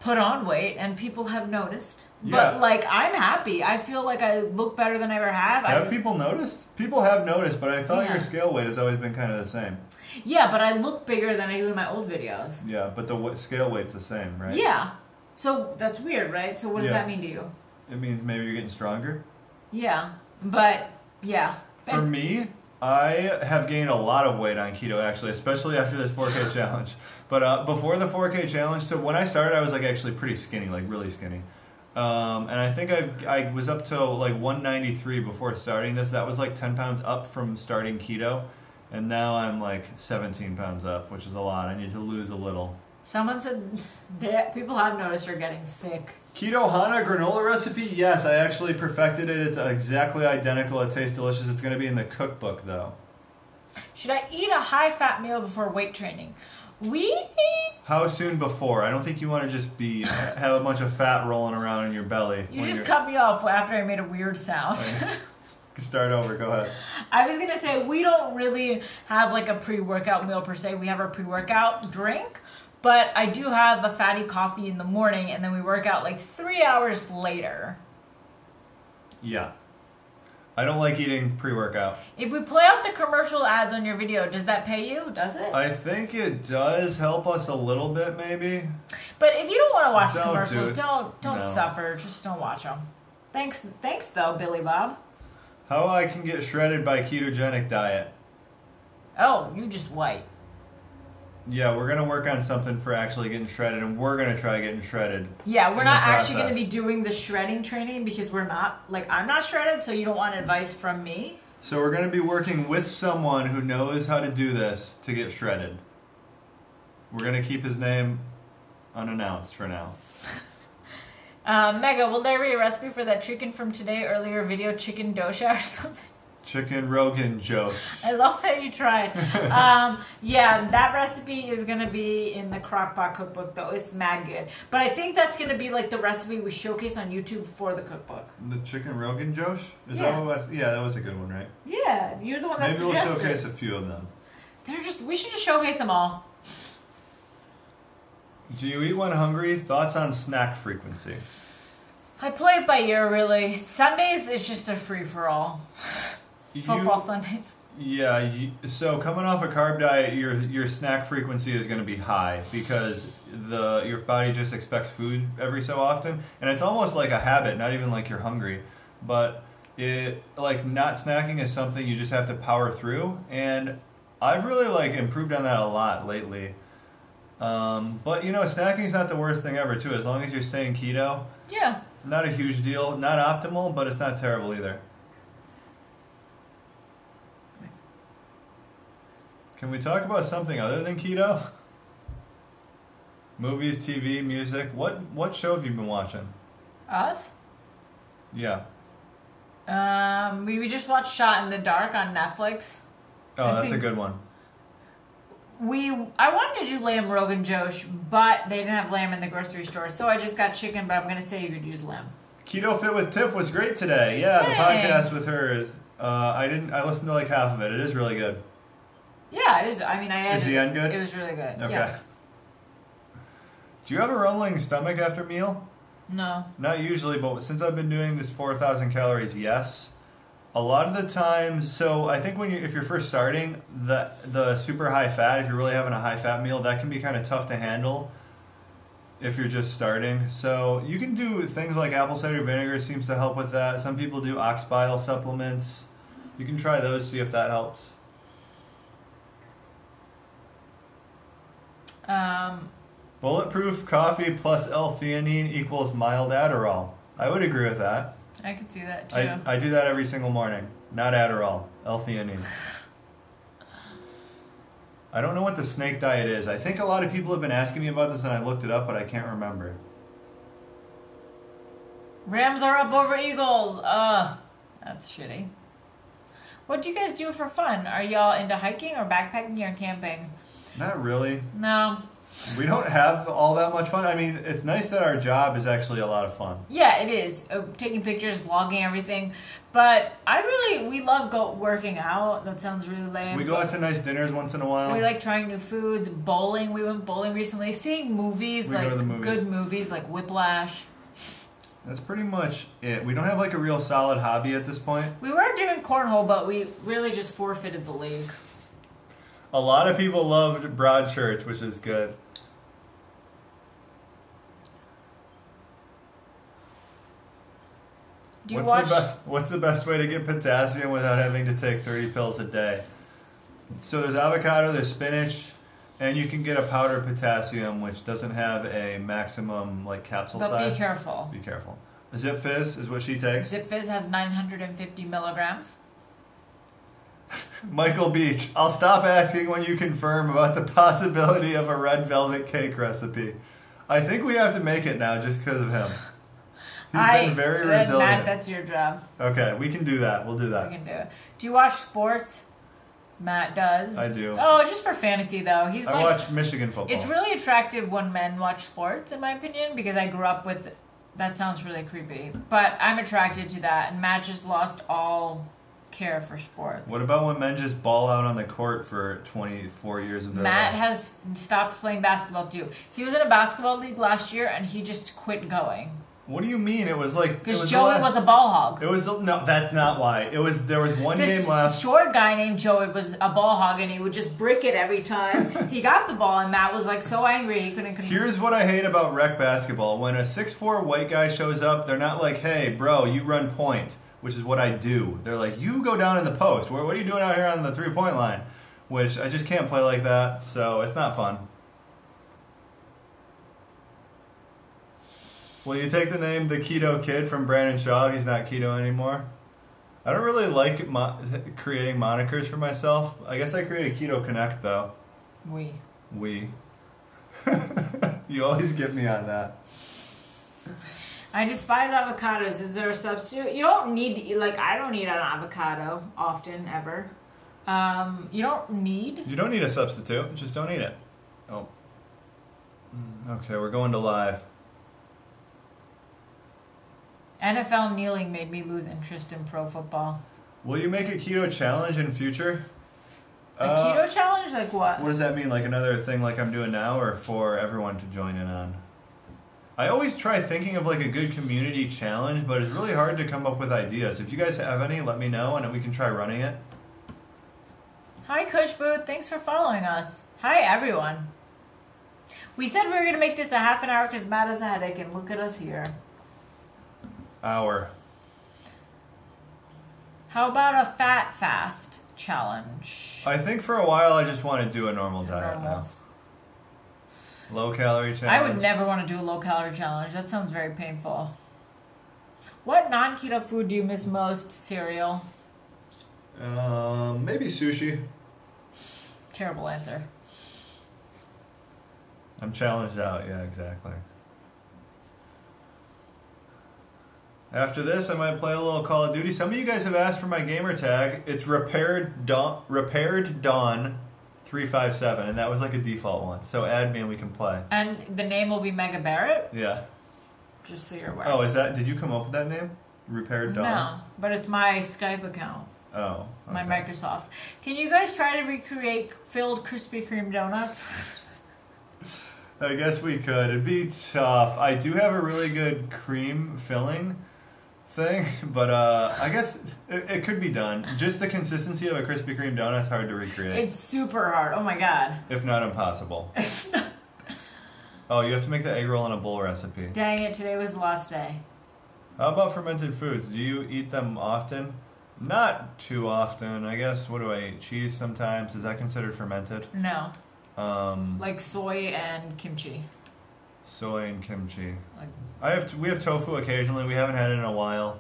put on weight, and people have noticed. Yeah. But, like, I'm happy. I feel like I look better than I ever have. Have people noticed? People have noticed, but I thought Yeah. your scale weight has always been kind of the same. Yeah, but I look bigger than I do in my old videos. Yeah, but the scale weight's the same, right? Yeah. So that's weird, right? So what does Yeah. that mean to you? It means maybe you're getting stronger. Yeah. But, yeah. For me, I have gained a lot of weight on keto, actually, especially after this 4K challenge. But before the 4K challenge, so when I started, I was like actually pretty skinny, like really skinny. And I think I was up to like 193 before starting this. That was like 10 pounds up from starting keto. And now I'm like 17 pounds up, which is a lot. I need to lose a little. Someone said that people have noticed you're getting thick. Keto Hana granola recipe? Yes, I actually perfected it. It's exactly identical. It tastes delicious. It's going to be in the cookbook, though. Should I eat a high-fat meal before weight training? How soon before? I don't think you want to just have a bunch of fat rolling around in your belly. You just cut me off after I made a weird sound. Start over. Go ahead. I was going to say, we don't really have like a pre-workout meal per se. We have our pre-workout drink. But I do have a fatty coffee in the morning, and then we work out like 3 hours later. Yeah. I don't like eating pre-workout. If we play out the commercial ads on your video, does that pay you? Does it? I think it does help us a little bit, maybe. But if you don't want to watch the Don't commercials, do it. don't No. suffer. Just don't watch them. Thanks though, Billy Bob. How I can get shredded by ketogenic diet. Oh, you just white. Yeah, we're going to work on something for actually getting shredded, and we're going to try getting shredded. Yeah, we're in not the actually going to process. be doing the shredding training because we're not, like, I'm not shredded, so you don't want advice from me. So we're going to be working with someone who knows how to do this to get shredded. We're going to keep his name unannounced for now. Mega, will there be a recipe for that chicken from today earlier video, chicken dosha or something? Chicken Rogan Josh. I love that you tried. Yeah, that recipe is going to be in the Crockpot cookbook, though. It's mad good. But I think that's going to be like the recipe we showcase on YouTube for the cookbook. The Chicken Rogan Josh? Is Yeah. that what was? Yeah, that was a good one, right? Yeah, you're the one that Maybe we'll suggested. showcase a few of them. We should just showcase them all. Do you eat when hungry? Thoughts on snack frequency? I play it by ear, really. Sundays is just a free-for-all. Football Sundays. Yeah, so coming off a carb diet, your snack frequency is going to be high because your body just expects food every so often, and it's almost like a habit, not even like you're hungry, but like not snacking is something you just have to power through, and I've really like improved on that a lot lately. But you know, snacking is not the worst thing ever too, as long as you're staying keto. Yeah. Not a huge deal, not optimal, but it's not terrible either. Can we talk about something other than keto? Movies, TV, music. What show have you been watching? Us? Yeah. We just watched Shot in the Dark on Netflix. Oh, that's a good one. I wanted to do lamb Rogan Josh, but they didn't have lamb in the grocery store, so I just got chicken, but I'm going to say you could use lamb. Keto Fit with Tiff was great today. Yeah, the podcast with her. I listened to like half of it. It is really good. Yeah, it is. I mean, Is the end good? It was really good. Okay. Yeah. Do you have a rumbling stomach after meal? No. Not usually, but since I've been doing this 4,000 calories, yes. A lot of the times, so I think if you're first starting, the super high fat, if you're really having a high fat meal, that can be kind of tough to handle if you're just starting. So you can do things like apple cider vinegar seems to help with that. Some people do ox bile supplements. You can try those, see if that helps. Bulletproof coffee plus L-theanine equals mild Adderall. I would agree with that. I could see that too. I do that every single morning. Not Adderall, L-theanine. I don't know what the snake diet is. I think a lot of people have been asking me about this and I looked it up, but I can't remember. Rams are up over Eagles. That's shitty. What do you guys do for fun? Are y'all into hiking or backpacking or camping? Not really. No. We don't have all that much fun. I mean, it's nice that our job is actually a lot of fun. Yeah, it is. Taking pictures, vlogging, everything. But we love working out. That sounds really lame. We go out to nice dinners once in a while. We like trying new foods. Bowling. We went bowling recently. Seeing movies, We go to the movies. good movies like Whiplash. That's pretty much it. We don't have like a real solid hobby at this point. We were doing cornhole, but we really just forfeited the league. A lot of people loved Broadchurch, which is good. What's the best way to get potassium without having to take 30 pills a day? So there's avocado, there's spinach, and you can get a powdered potassium, which doesn't have a maximum like capsule size. But be careful. Be careful. Zip Fizz is what she takes. Zip Fizz has 950 milligrams. Michael Beach, I'll stop asking when you confirm about the possibility of a red velvet cake recipe. I think we have to make it now just because of him. He's been very resilient. Matt, that's your job. Okay, we can do that. We'll do that. We can do it. Do you watch sports? Matt does. I do. Oh, just for fantasy though. I watch Michigan football. It's really attractive when men watch sports, in my opinion, because I grew up with. That sounds really creepy, but I'm attracted to that. And Matt just lost all care for sports. What about when men just ball out on the court for 24 years of their Matt life? has stopped playing basketball too. He was in a basketball league last year, and he just quit going. What do you mean? It was like because Joey was a ball hog. It was no, that's not why. There was one game left. This short guy named Joey was a ball hog, and he would just brick it every time he got the ball. And Matt was like so angry he couldn't. Here's what I hate about rec basketball: when a 6'4" white guy shows up, they're not like, "Hey, bro, you run point," which is what I do. They're like, "You go down in the post. What are you doing out here on the 3-point line?" Which I just can't play like that, so it's not fun. Will you take the name The Keto Kid from Brandon Shaw? He's not keto anymore. I don't really like creating monikers for myself. I guess I created ketoconnect, though. We. You always get me on that. I despise avocados. Is there a substitute? You don't need to eat, I don't eat an avocado often, ever. You don't need a substitute. Just don't eat it. Oh. Okay, we're going to live. NFL kneeling made me lose interest in pro football. Will you make a keto challenge in future? A keto challenge? Like what? What does that mean? Like another thing like I'm doing now, or for everyone to join in on? I always try thinking of like a good community challenge, but it's really hard to come up with ideas. If you guys have any, let me know and we can try running it. Hi Kush Booth, thanks for following us. Hi everyone. We said we were going to make this a half an hour because Matt has a headache, and look at us here. Hour. How about a fat fast challenge? I think for a while I just want to do a normal diet now. Low calorie challenge. I would never want to do a low calorie challenge. That sounds very painful. What non-keto food do you miss most? Cereal. Maybe sushi. Terrible answer. I'm challenged out. Yeah, exactly. After this, I might play a little Call of Duty. Some of you guys have asked for my gamer tag. It's Repaired Dawn 357, and that was like a default one. So add me and we can play. And the name will be Mega Barrett? Yeah. Just so you're aware. Oh, did you come up with that name? Repaired Dawn? No, but it's my Skype account. Oh. Okay. My Microsoft. Can you guys try to recreate filled Krispy Kreme donuts? I guess we could. It'd be tough. I do have a really good cream filling thing, but I guess it could be done. Just the consistency of a Krispy Kreme donut's hard to recreate. It's super hard. Oh my god. If not impossible. Oh, you have to make the egg roll in a bowl recipe. Dang it, today was the last day. How about fermented foods? Do you eat them often? Not too often, I guess. What do I eat? Cheese sometimes. Is that considered fermented? No. Like soy and kimchi. Soy and kimchi. We have tofu occasionally. We haven't had it in a while.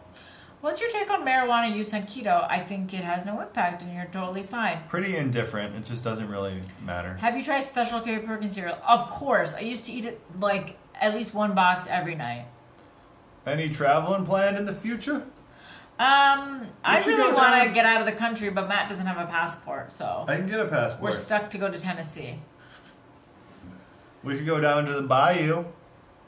What's your take on marijuana use on keto? I think it has no impact and you're totally fine. Pretty indifferent. It just doesn't really matter. Have you tried Special K protein cereal? Of course. I used to eat it at least one box every night. Any traveling planned in the future? I really want to get out of the country, but Matt doesn't have a passport, so... I can get a passport. We're stuck to go to Tennessee. We could go down to the bayou.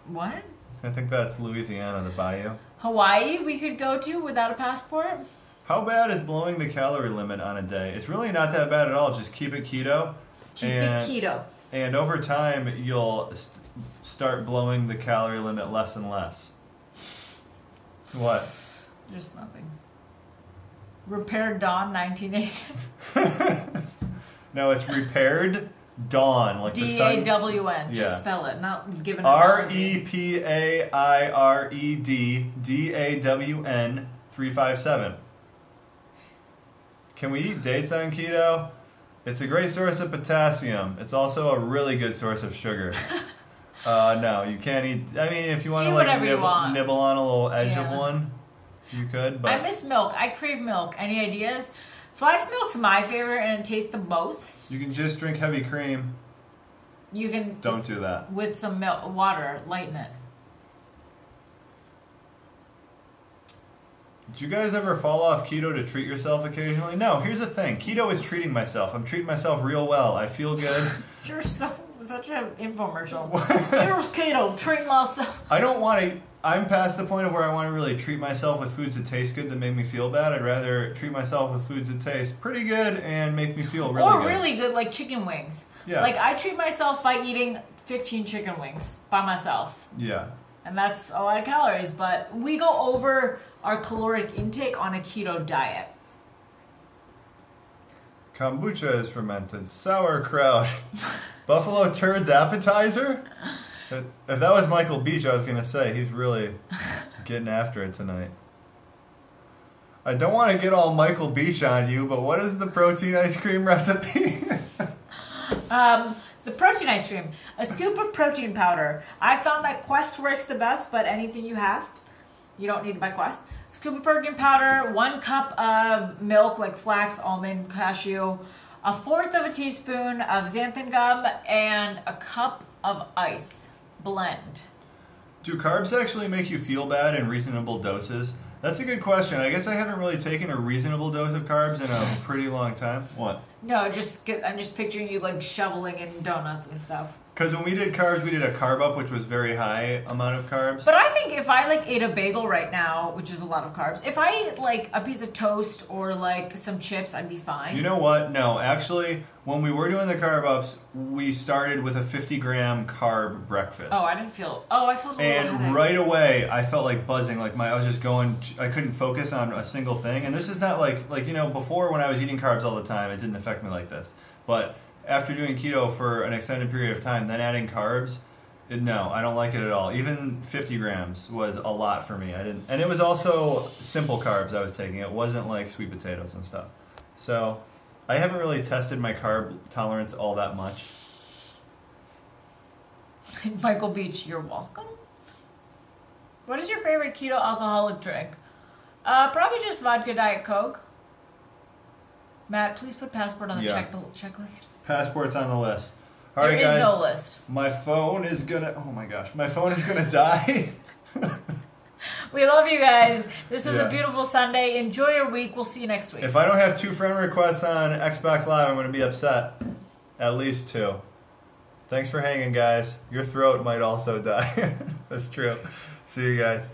What? I think that's Louisiana, the bayou. Hawaii we could go to without a passport? How bad is blowing the calorie limit on a day? It's really not that bad at all. Just keep it keto. Keep it keto. And over time, you'll start blowing the calorie limit less and less. What? Just nothing. Repaired Dawn 1980s. No, it's repaired dawn, like the sun. D-A-W-N. Yeah. Just spell it, not giving it. R-E-P-A-I-R-E-D D-A-W-N 357. Can we eat dates on keto? It's a great source of potassium. It's also a really good source of sugar. No, you can't eat. I mean, if you want to like nibble on a little edge of one, you could. But I miss milk. I crave milk. Any ideas? Flax milk's my favorite, and it tastes the most. You can just drink heavy cream. You can don't do that with some milk, water, lighten it. Did you guys ever fall off keto to treat yourself occasionally? No. Here's the thing. Keto is treating myself. I'm treating myself real well. I feel good. You're such an infomercial. Here's keto. Treat myself. I don't want to. I'm past the point of where I want to really treat myself with foods that taste good that make me feel bad. I'd rather treat myself with foods that taste pretty good and make me feel really good. Or really good, like chicken wings. Yeah. Like, I treat myself by eating 15 chicken wings by myself. Yeah. And that's a lot of calories, but we go over our caloric intake on a keto diet. Kombucha is fermented. Sauerkraut. Buffalo turds appetizer? If that was Michael Beach, I was going to say, he's really getting after it tonight. I don't want to get all Michael Beach on you, but what is the protein ice cream recipe? The protein ice cream. A scoop of protein powder. I found that Quest works the best, but anything you have, you don't need to buy Quest. Scoop of protein powder, 1 cup of milk, like flax, almond, cashew, 1/4 of a teaspoon of xanthan gum, and a cup of ice. Blend. Do carbs actually make you feel bad in reasonable doses? That's a good question. I guess I haven't really taken a reasonable dose of carbs in a pretty long time. What? No, I'm just picturing you like shoveling in donuts and stuff. Because when we did carbs, we did a carb up, which was very high amount of carbs. But I think if I like ate a bagel right now, which is a lot of carbs, if I ate like a piece of toast or like some chips, I'd be fine. You know what? No, actually, when we were doing the carb ups, we started with a 50-gram carb breakfast. Oh, I felt a little And right away, I felt like buzzing. Like I was just going. I couldn't focus on a single thing. And this is not like before when I was eating carbs all the time, it didn't affect me like this. But after doing keto for an extended period of time, then adding carbs, no, I don't like it at all. Even 50 grams was a lot for me. And it was also simple carbs I was taking. It wasn't like sweet potatoes and stuff. So I haven't really tested my carb tolerance all that much. Michael Beach, you're welcome. What is your favorite keto alcoholic drink? Probably just vodka Diet Coke. Matt, please put passport on the checklist. Passport's on the list. All there right, guys. is no list. My phone is gonna. Oh my gosh, my phone is gonna die. We love you guys. This was a beautiful Sunday. Enjoy your week. We'll see you next week. If I don't have 2 friend requests on Xbox Live, I'm gonna be upset. At least 2. Thanks for hanging, guys. Your throat might also die. That's true. See you guys.